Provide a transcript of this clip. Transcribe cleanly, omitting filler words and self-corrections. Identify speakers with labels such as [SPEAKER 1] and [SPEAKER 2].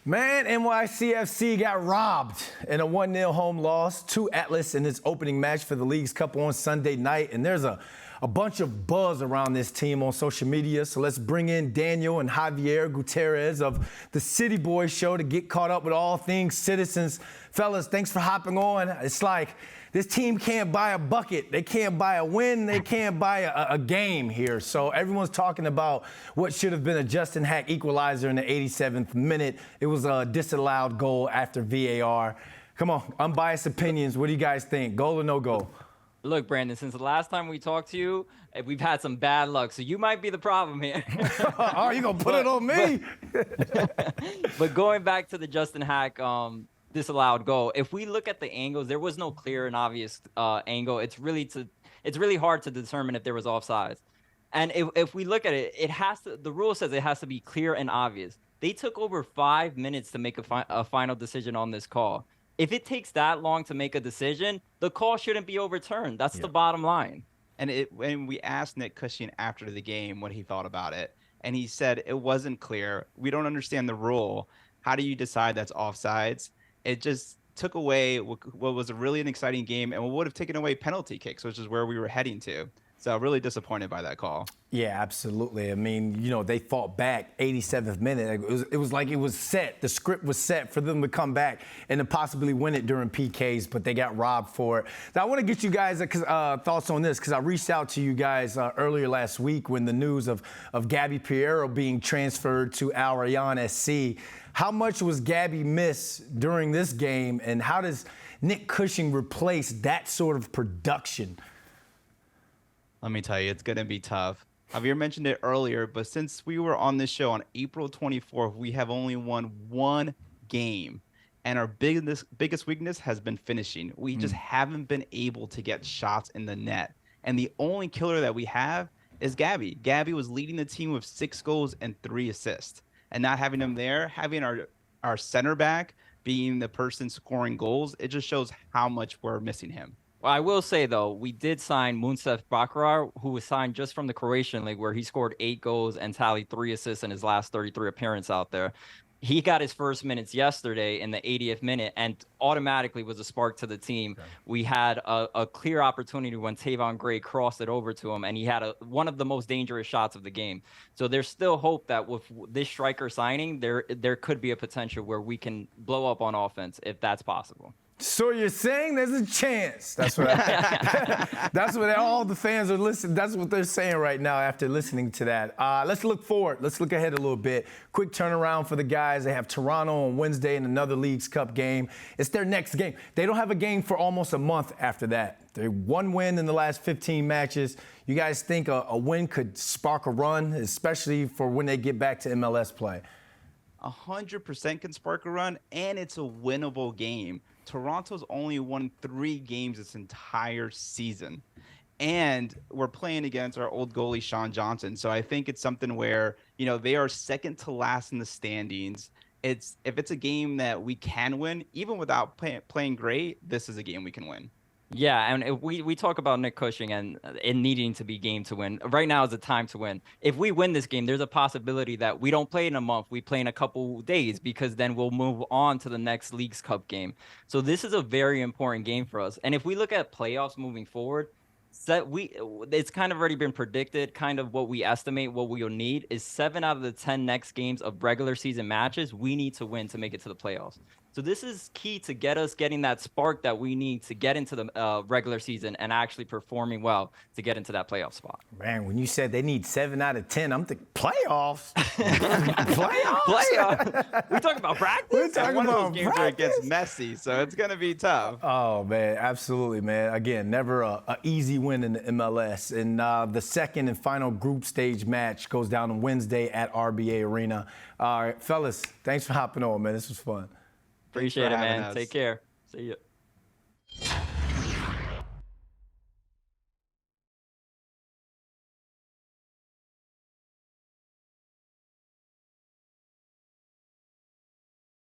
[SPEAKER 1] Man, NYCFC got robbed in a 1-0 home loss to Atlas in its opening match for the League's Cup on Sunday night. And there's a bunch of buzz around this team on social media. So let's bring in Daniel and Javier Gutierrez of the City Boys Show to get caught up with all things Citizens. Fellas, thanks for hopping on. It's like this team can't buy a bucket. They can't buy a win. They can't buy a game here. So everyone's talking about what should have been a Justin Hack equalizer in the 87th minute. It was a disallowed goal after VAR. Come on, unbiased opinions. What do you guys think? Goal or no goal?
[SPEAKER 2] Look, Brandon, since the last time we talked to you, we've had some bad luck, so you might be the problem here.
[SPEAKER 1] Oh, you gonna put it on me?
[SPEAKER 2] But going back to the Justin Hack disallowed goal, if we look at the angles, there was no clear and obvious angle. It's really hard to determine if there was offsides. And if we look at it, the rule says it has to be clear and obvious. They took over 5 minutes to make a final decision on this call. If it takes that long to make a decision, the call shouldn't be overturned. That's the bottom line.
[SPEAKER 3] And when we asked Nick Cushing after the game what he thought about it, and he said it wasn't clear. We don't understand the rule. How do you decide that's offsides? It just took away what was really an exciting game and what would have taken away penalty kicks, which is where we were heading to. So really disappointed by that call. Yeah,
[SPEAKER 1] absolutely. I mean, they fought back 87th minute. It was like it was set. The script was set for them to come back and to possibly win it during PKs, but they got robbed for it. Now, I want to get you guys' thoughts on this because I reached out to you guys earlier last week when the news of Gabby Piero being transferred to Al Rayyan SC. How much was Gabby missed during this game, and how does Nick Cushing replace that sort of production?
[SPEAKER 3] Let me tell you, it's going to be tough. Javier mentioned it earlier, but since we were on this show on April 24th, we have only won one game. And our biggest weakness has been finishing. We just haven't been able to get shots in the net. And the only killer that we have is Gabby. Gabby was leading the team with 6 goals and 3 assists. And not having him there, having our center back being the person scoring goals, it just shows how much we're missing him.
[SPEAKER 2] Well, I will say, though, we did sign Muncef Bakrar, who was signed just from the Croatian League, where he scored 8 goals and tallied 3 assists in his last 33 appearances out there. He got his first minutes yesterday in the 80th minute and automatically was a spark to the team. Okay. We had a clear opportunity when Tavon Gray crossed it over to him, and he had one of the most dangerous shots of the game. So there's still hope that with this striker signing, there could be a potential where we can blow up on offense if that's possible.
[SPEAKER 1] So you're saying there's a chance. That's what that's what all the fans are listening. That's what they're saying right now after listening to that. Let's look forward. Let's look ahead a little bit. Quick turnaround for the guys. They have Toronto on Wednesday in another Leagues Cup game. It's their next game. They don't have a game for almost a month after that. They one win in the last 15 matches. You guys think a win could spark a run, especially for when they get back to MLS play?
[SPEAKER 3] 100% can spark a run, and it's a winnable game. Toronto's only won 3 games this entire season. And we're playing against our old goalie, Sean Johnson. So I think it's something where, they are second to last in the standings. If it's a game that we can win, even without playing great, this is a game we can win.
[SPEAKER 2] Yeah, and if we talk about Nick Cushing and it needing to be game to win. Right now is the time to win. If we win this game, there's a possibility that we don't play in a month. We play in a couple days because then we'll move on to the next Leagues Cup game. So this is a very important game for us. And if we look at playoffs moving forward, it's kind of already been predicted. Kind of what we estimate what we'll need is 7 out of the 10 next games of regular season matches we need to win to make it to the playoffs. So this is key to getting that spark that we need to get into the regular season and actually performing well to get into that playoff spot.
[SPEAKER 1] Man, when you said they need 7 out of 10, I'm thinking playoffs.
[SPEAKER 3] Playoffs.
[SPEAKER 2] We talking about practice.
[SPEAKER 1] We're talking
[SPEAKER 3] one
[SPEAKER 1] about
[SPEAKER 3] of those games where it gets messy, so it's gonna be tough.
[SPEAKER 1] Oh man, absolutely, man. Again, never a easy win in the MLS. And the second and final group stage match goes down on Wednesday at RBA Arena. All right, fellas, thanks for hopping on, man. This was fun.
[SPEAKER 2] Appreciate it, man. Take care. See you.